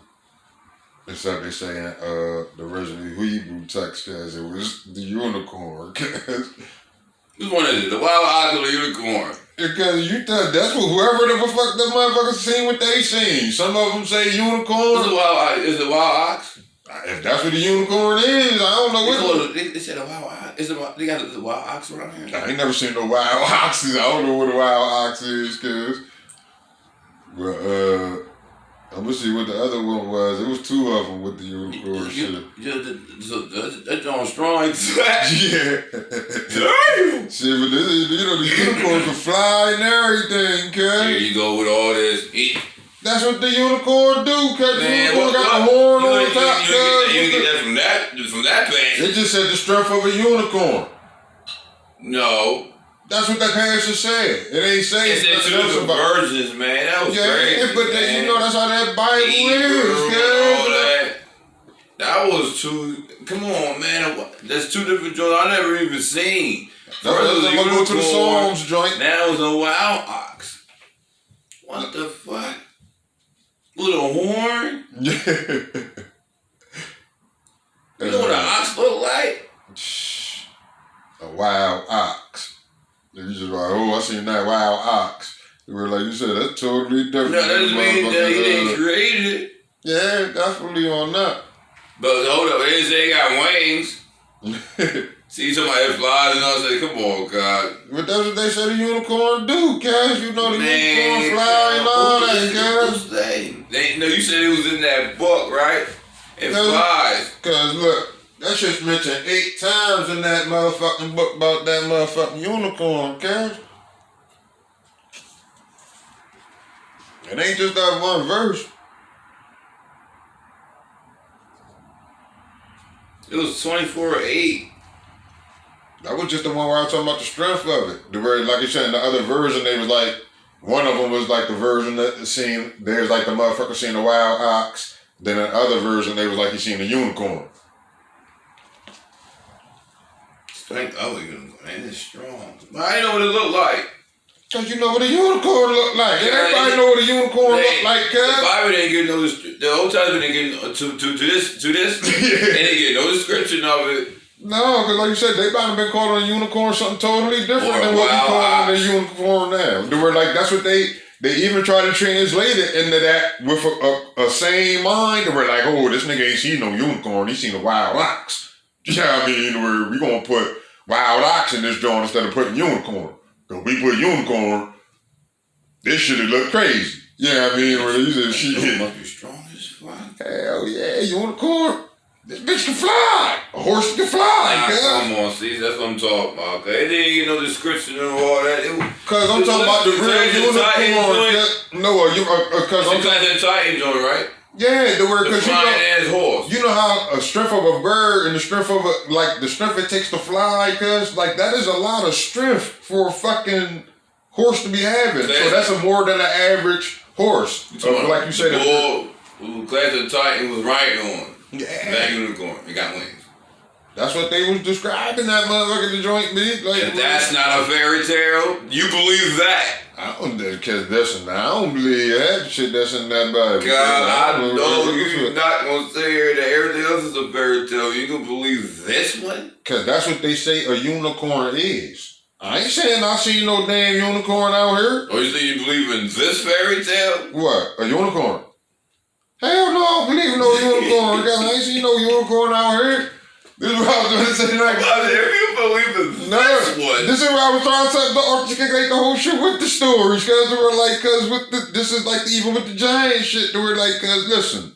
Except they say in the original Hebrew text, cuz it was the unicorn, cuz. Which one is it? The wild ox or the unicorn? Because you thought that's what whoever the fuck that motherfucker seen what they seen. Some of them say unicorn. Is it wild ox? If that's what the unicorn is, I don't know what. They said a wild ox. They got the wild ox around here. I ain't never seen no wild oxes. I don't know what a wild ox is, cuz. But I'm gonna see what the other one was. It was two of them with the unicorn shit. That's on strong. Yeah. Damn. Shit, but this, the unicorn can fly and everything, cuz. Here you go with all this. That's what the unicorn do, cuz the Man, unicorn got the horn on top, cuz. You get that from that page. It just said the strength of a unicorn. No. That's what that passage said. It ain't saying It said two different versions, man. That was crazy. But man. you know that's how that Bible is, cuz. That was two. Come on, man. That's two different joints I never even seen. That's what I'm gonna go to the Psalms joint. That was a wild ox. What the fuck? With a horn? Yeah. You know what an ox look like? A wild ox. You just like, oh, I seen that wild ox. You were like, you said that's totally different. No, that doesn't mean that he didn't create it. Yeah, definitely on that. But hold up, they say he got wings. See somebody flies and I say, come on, God. But that's what they say the unicorn do, cuz. You know the unicorn fly and all that, cuz. No, you said it was in that book, right? It flies. Cuz look, that shit's mentioned 8 times in that motherfucking book about that motherfucking unicorn, cuz. It ain't just that one verse. It was 24:8. That was just the one where I was talking about the strength of it. The very, like you said, in the other version, they was like, one of them was like the version that seen, there's like the motherfucker seeing the wild ox. Then in the other version, they was like he seen the unicorn. Strength of a unicorn, man, it's strong. I didn't know what it looked like. Cause you know what a unicorn look like. Everybody know what a unicorn look like, cuz. The Bible didn't give no, the Old Testament didn't give to this. They didn't give no description of it. No, because like you said, they might have been calling a unicorn something totally different Or than what we wild calling a ox. unicorn now. They were like, that's what they even try to translate it into that with a same mind. They were like, oh, this nigga ain't seen no unicorn, he seen a wild ox. You know what I mean? We gonna put wild ox in this joint instead of putting unicorn. Because we put unicorn, this shit look crazy. You know what I mean? Where you just It shit. must be strong as fuck. Hell yeah, unicorn. This bitch can fly. A horse can fly. Come on, see, that's what I'm talking about. Okay, it didn't get no description and all that. Cause I'm talking about the real unicorn. No, cause I'm talking Titan joint, right? Yeah, the word, cause flying ass horse. You know how a strength of a bird and the strength of the strength it takes to fly, cause like that is a lot of strength for a fucking horse to be having. So that's more than an average horse. Like you said, the class of Titan was right on. Yeah. That unicorn, it got wings. That's what they was describing that motherfucker the joint be. Like, if that's not a fairy tale, you believe that? I don't believe that shit that's in that Bible. God, I know you're not gonna say here that everything else is a fairy tale. You gonna believe this one? Cause that's what they say a unicorn is. I ain't saying I seen no damn unicorn out here. Oh, you say you believe in this fairy tale? What? A unicorn? Hell no, I don't believe in no unicorn. Cause I ain't seen no unicorn out here. This is what I was going to say. Like, if you believe in this one. This is where I was trying to articulate the whole shit with the stories. Cause they were like, this is like even with the giant shit, they were like, cause listen,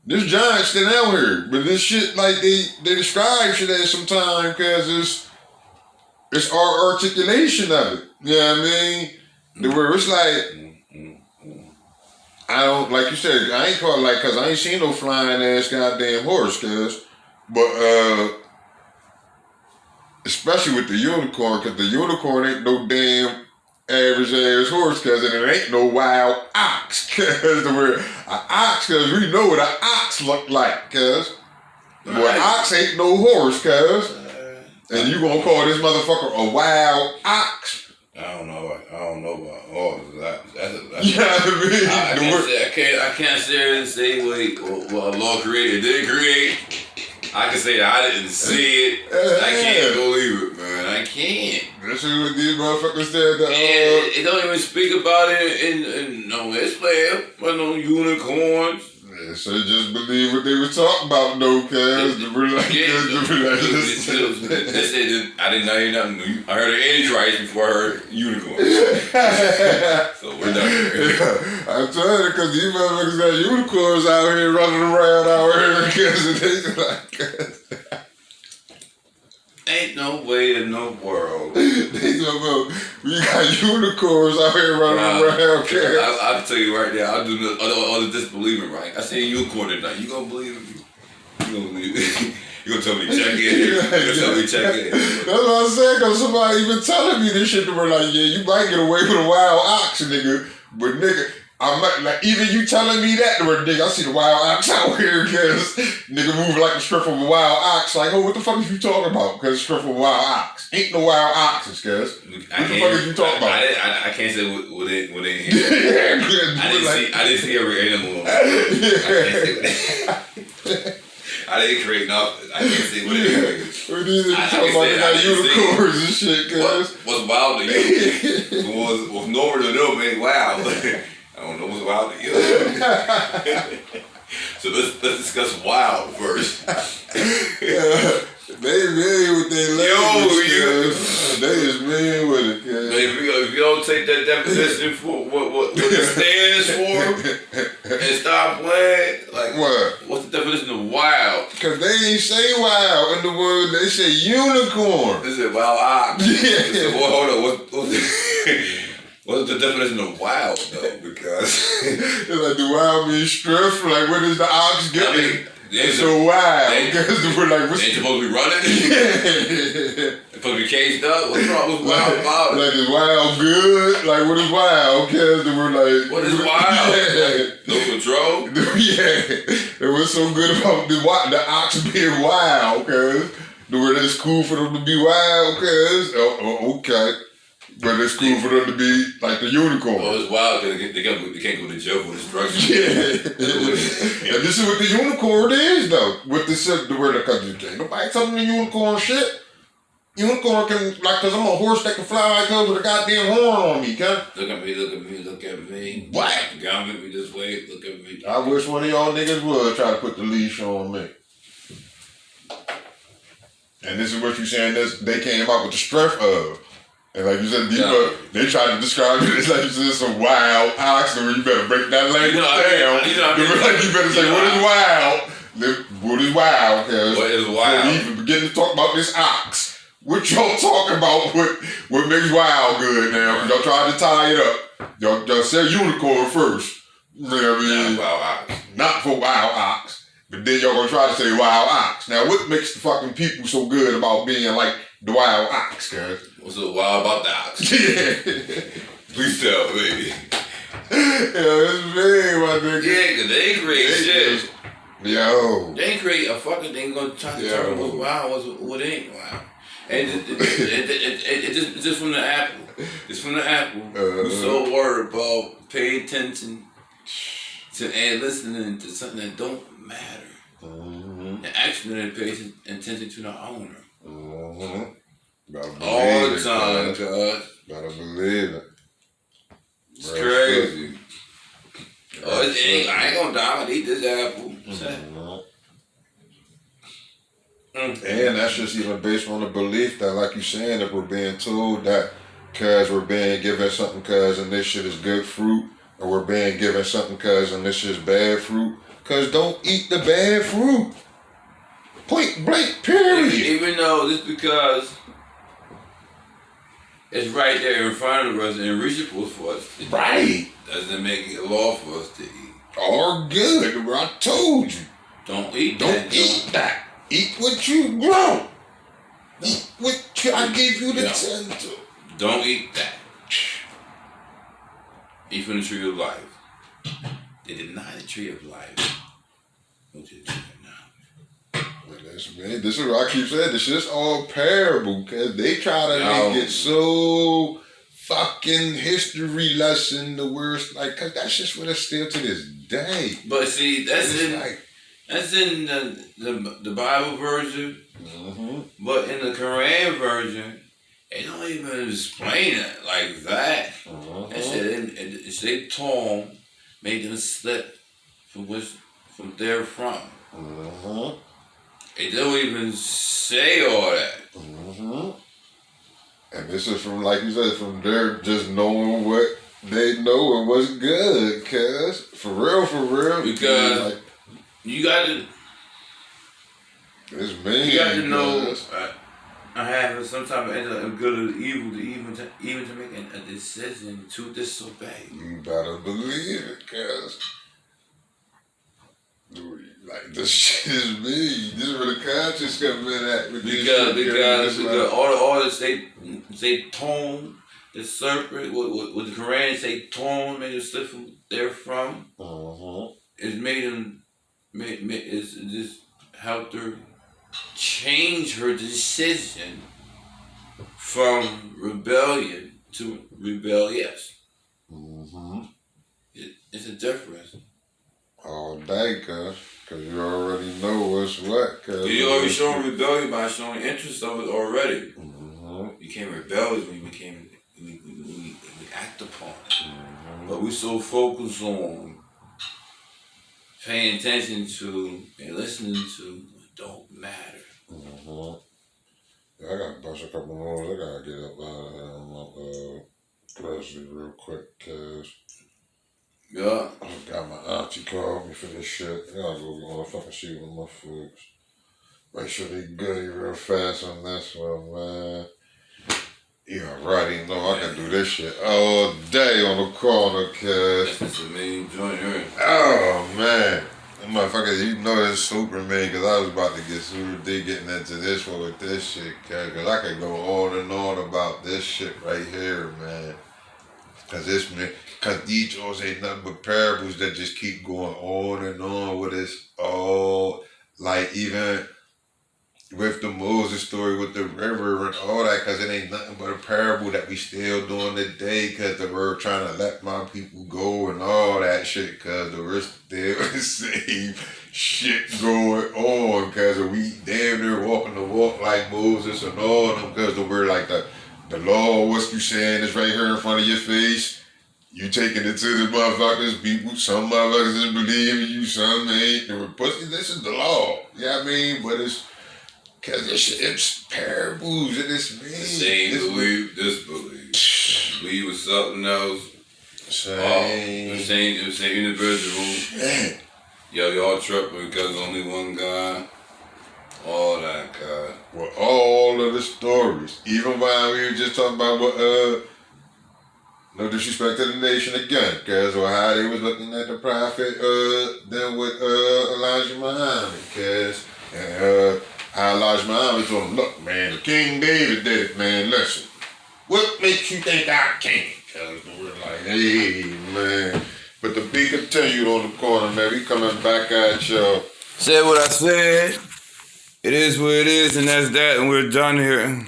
this giant still out here. But this shit, like they describe shit as sometimes cause it's our articulation of it. You know what I mean? The word it's like, I don't, like you said, I ain't called like, cause I ain't seen no flying ass goddamn horse, cause, but especially with the unicorn, cause the unicorn ain't no damn average ass horse, cause it ain't no wild ox, cause the word ox, cause we know what an ox look like, cause, well, ox ain't no horse, cause, and you gonna call this motherfucker a wild ox? I don't know about horses. That's you know what I mean? I can't sit here and say what Allah created. Did it create? I can say that I didn't see it. I can't believe it, man. I can't. This is what these motherfuckers said. It don't even speak about it in no Islam, but no unicorns. Yeah, so just believe what they were talking about, though, cuz. I didn't know nothing. I heard of Antichrist before I heard unicorns. So we're done here. I'm telling you, because these motherfuckers got unicorns out here running around out here because they like. Ain't no way in no world. We got unicorns out here running around. I'll tell you right now, I'll do all the disbelieving right. I see a unicorn tonight. You gonna believe it? You gonna believe it? You gonna tell me check in? You gonna tell me check in? That's what I'm saying, because somebody even telling me this shit, they were like, yeah, you might get away with a wild ox, nigga. But nigga, I'm not, like, even you telling me that, where nigga, I see the wild ox out here, because nigga moving like the strip of a wild ox. Like, oh, what the fuck is you talking about? Because the strip of a wild ox. Ain't no wild oxes, cuz. What the fuck is you talking about? I can't say what they hear. I didn't see every animal. I can't say what I didn't create nothing. I can't say what it is. We're talking about unicorns and shit, cuz. What's wild to you? What's normal to them ain't wild. I don't know what's wild to you. So let's discuss wild first. They mean with their language, they is mean with it, cuz. If you don't take that definition for what it stands for and stop playing, like what's the definition of wild? Cause they ain't say wild in the word, they say unicorn. They say wild ox. Yeah. So, hold on, what's the definition of wild though? Because it's like the wild means strength, like what is the ox getting? It's so wild because we're like, ain't supposed to be running? It's supposed to be caged up? What's wrong? What's wild about it? Like it's wild good? Like what is wild? Because we're like, what is wild? Yeah. No control? Yeah. It was so good about the ox being wild, cuz. It's cool for them to be wild, cuz. Oh, okay. But it's cool for them to be like the unicorn. Oh, it's wild because they can't go to jail for destruction. Yeah. And this is what the unicorn is, though. With the word of country can't nobody tell them the unicorn shit. Unicorn can, like, cause I'm a horse that can fly like hell with a goddamn horn on me, cuz. Look at me, look at me, look at me. What? God make me this way, look at me. I wish one of y'all niggas would try to put the leash on me. And this is what you saying, they came out with the strength of. And like you said, they tried to describe it as like you said, some wild ox, and you better break that language down. You better say, what is wild? What is wild? What is wild? Before we even begin to talk about this ox. What y'all talking about? What makes wild good now? Y'all tried to tie it up. Y'all said unicorn first. You know what I mean? Not wild ox. Not for wild ox. But then y'all gonna try to say wild ox. Now what makes the fucking people so good about being like the wild ox, guys? What's so wild about the ox? Yeah. Please tell me. Yeah, it's big, my nigga. Yeah, cause they ain't create shit. Yo. They ain't create a fucking thing gonna try to tell what's wild, what ain't wild. And it's just from the apple. It's from the apple. We're so worried about paying attention to and listening to something that don't matter. And actually pay attention to the owner. All the time, cuz. Gotta believe it. It's crazy. I ain't gonna die. I'll eat this apple. And that's just even based on the belief that, like you saying, that we're being told that cause we're being given something cause and this shit is good fruit, or we're being given something cause and this shit is bad fruit. Cause don't eat the bad fruit. Point blank, period. Even though just because it's right there in front of us and reachable for us to eat, doesn't make it a law for us to eat. Or good, where I told you. Don't eat Don't that. eat that. Eat what you grow. Eat what I gave you the tend to. Don't eat that. Eat from the tree of life. They deny the tree of life. Go to the tree of knowledge. Man, this is what I keep saying. This shit's all parable, cause they try to make it so fucking history lesson. The worst, like, cause that's just what it's still to this day. But see, that's in the Bible version. But in the Quran version, they don't even explain it like that. It said Tom made them slip from there from. They don't even say all that. And this is from, like you said, from their just knowing what they know and what's good, cuz. For real. Because like, you got to... It's mean. You got to know... I have some type of good or evil to even to make a decision to disobey. You better believe it, cuz. Like, this shit is me. This is where the conscience comes in at. Because all the say tone, the serpent, what the Quran say tone made them slip from therefrom. It's made them, it's just helped her change her decision from rebellion to rebellious. It's a difference. All day, cuz you already know what's what, cuz. You already showing rebellion by showing interest of it already. You became rebellious when we act upon it. But we so focused on paying attention to and listening to what don't matter. Yeah, I gotta bust a couple more. I gotta get up out of here on my grocery real quick, cuz. Yeah. I got my auntie called me for this shit. I gotta go motherfucking see with my folks. Make sure they good real fast on this one, man. You already know I can do this shit all day on the corner, cuz. That's the main joint here. Oh, man. That motherfucker, you know it's super mean, cuz I was about to get super deep getting into this one with this shit, cuz I could go on and on about this shit right here, man. Cause these joints ain't nothing but parables that just keep going on and on with this. Oh, like even with the Moses story with the river and all that, because it ain't nothing but a parable that we still doing today, because the word trying to let my people go and all that shit, because there was still the same shit going on, because we damn near walking the walk like Moses and all of them, because the word like the law, what you saying is right here in front of your face. You taking it to the motherfuckers, people, some motherfuckers is believing you, some ain't. Pussy, this is the law. You know what I mean? But because it's parables and it's me. The same belief, this belief. Believe was something else. Same. The same individual. Y'all tripping because only one God. All that, God. Well, all of the stories. Even while we were just talking about what, no disrespect to the nation again, because how they was looking at the prophet, then with Elijah Muhammad, because how Elijah Muhammad told him, look, man, the King David did it, man, listen. What makes you think I can't? Because we're like, hey, man. But to be continued on the corner, man, we coming back at y'all. Said what I said. It is what it is, and that's that, and we're done here.